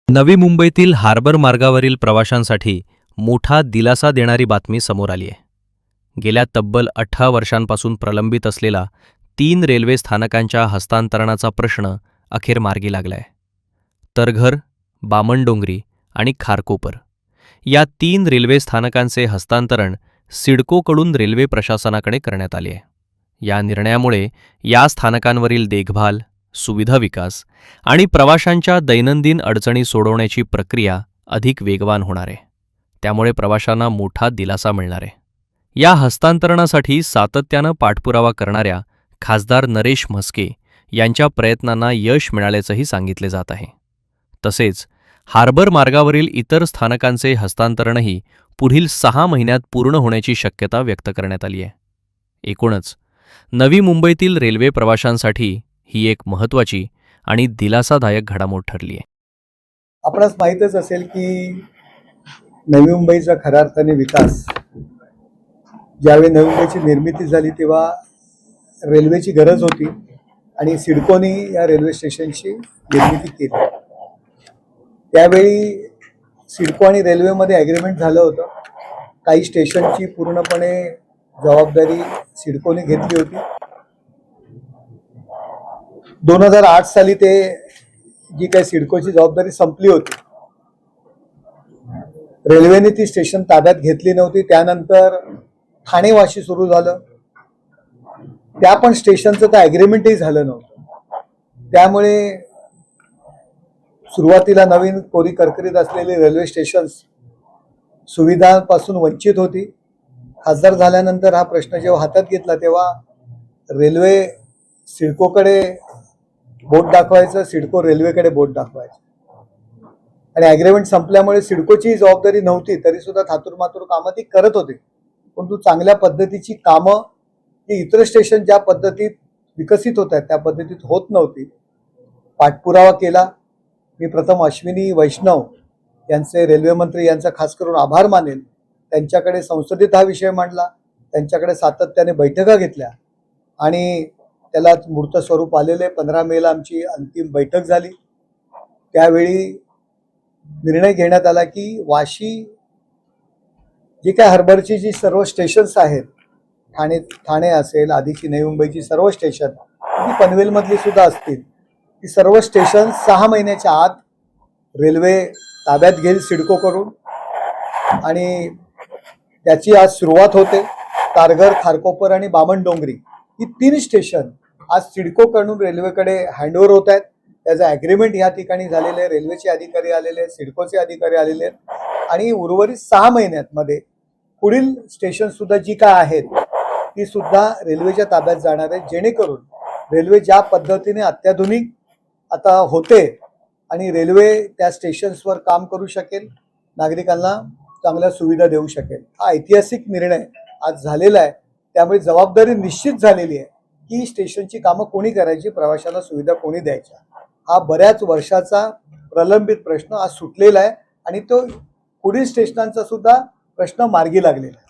नवी मुंबईतील हार्बर मार्गावरील प्रवाशांसाठी मोठा दिलासा देणारी बातमी समोर आली आहे. गेल्या तब्बल 18 वर्षांपासून प्रलंबित असलेला 3 रेल्वे स्थानकांच्या हस्तांतरणाचा प्रश्न अखेर मार्गी लागलाय. तरघर, बामणडोंगरी आणि खारकोपर या 3 रेल्वे स्थानकांचे हस्तांतरण सिडकोकडून रेल्वे प्रशासनाकडे करण्यात आले आहे. या निर्णयामुळे या स्थानकांवरील देखभाल, सुविधा विकास आणि प्रवाशांच्या दैनंदिन अडचणी सोडवण्याची प्रक्रिया अधिक वेगवान होणार आहे. त्यामुळे प्रवाशांना मोठा दिलासा मिळणार आहे. या हस्तांतरणासाठी सातत्यानं पाठपुरावा करणाऱ्या खासदार नरेश म्हस्के यांच्या प्रयत्नांना यश मिळाल्याचंही सांगितले जात आहे. तसेच हार्बर मार्गावरील इतर स्थानकांचे हस्तांतरणही पुढील 6 महिन्यात पूर्ण होण्याची शक्यता व्यक्त करण्यात आली आहे. एकूणच नवी मुंबईतील रेल्वे प्रवाशांसाठी ही एक महत्त्वाची आणि दिलासादायक घडामोड ठरली आहे. आपणास माहीतच असेल की नवी मुंबईचा खऱ्या अर्थाने विकास, ज्यावेळी नवी मुंबईची निर्मिती झाली तेव्हा रेल्वेची गरज होती आणि सिडकोने या रेल्वे स्टेशनची निर्मिती केली. त्यावेळी सिडको आणि रेल्वेमध्ये ॲग्रीमेंट झालं होतं. काही स्टेशनची पूर्णपणे जबाबदारी सिडकोने घेतली होती. 2008 साली ते जी काही सिडकोची जबाबदारी संपली होती, रेल्वेने ती स्टेशन ताब्यात घेतली नव्हती. त्यानंतर ठाणे वाशी सुरू झालं. त्या पण स्टेशनचं तर ॲग्रीमेंटही झालं नव्हतं. त्यामुळे सुरुवातीला नवीन कोरी करकरीत असलेली रेल्वे स्टेशन्स सुविधांपासून वंचित होती. खासदार झाल्यानंतर हा प्रश्न जेव्हा हातात घेतला तेव्हा रेल्वे सिडकोकडे बोट दाखवायचं, सिडको रेल्वेकडे बोट दाखवायचं. आणि ॲग्रीमेंट संपल्यामुळे सिडकोची जबाबदारी नव्हती, तरी सुद्धा थातूरमातूर कामं ती करत होते. परंतु चांगल्या पद्धतीची कामं ही इतर स्टेशन ज्या पद्धतीत विकसित होत आहेत त्या पद्धतीत होत नव्हती. पाठपुरावा केला. मी प्रथम अश्विनी वैष्णव यांचे, रेल्वे मंत्री यांचा खास करून आभार मानेल. त्यांच्याकडे संसदेत हा विषय मांडला, त्यांच्याकडे सातत्याने बैठका घेतल्या आणि त्याला मूर्त स्वरूप आलेले. 15 मेला आमची अंतिम बैठक झाली. त्यावेळी निर्णय घेण्यात आला की वाशी, जी काय हार्बरची जी सर्व स्टेशन्स आहेत, ठाणे असेल, आधीची नवी मुंबईची सर्व स्टेशन, ती पनवेलमधली सुद्धा असतील, ती सर्व स्टेशन 6 महिन्याच्या आत रेल्वे ताब्यात घेईल सिडको करून. आणि त्याची आज सुरुवात होते. तारघर, खारकोपर आणि बामणडोंगरी ही 3 स्टेशन आज सिडकोकडून रेल्वेकडे हँडओव्हर होत आहेत. त्याचं ॲग्रीमेंट या ठिकाणी झालेलं आहे. रेल्वेचे अधिकारी आलेले आहेत, सिडकोचे अधिकारी आलेले आहेत आणि उर्वरित 6 महिन्यामध्ये पुढील स्टेशन सुद्धा जी काय आहेत ती सुद्धा रेल्वेच्या ताब्यात जाणार आहेत, जेणेकरून रेल्वे ज्या पद्धतीने अत्याधुनिक आता होते आणि रेल्वे त्या स्टेशन्सवर काम करू शकेल, नागरिकांना चांगल्या सुविधा देऊ शकेल. हा ऐतिहासिक निर्णय आज झालेला आहे. त्यामुळे जबाबदारी निश्चित झालेली आहे की स्टेशनची कामं कोणी करायची, प्रवाशांना सुविधा कोणी द्यायच्या. हा बऱ्याच वर्षाचा प्रलंबित प्रश्न आज सुटलेला आहे आणि तो पुढील स्टेशनांचा सुद्धा प्रश्न मार्गी लागलेला आहे.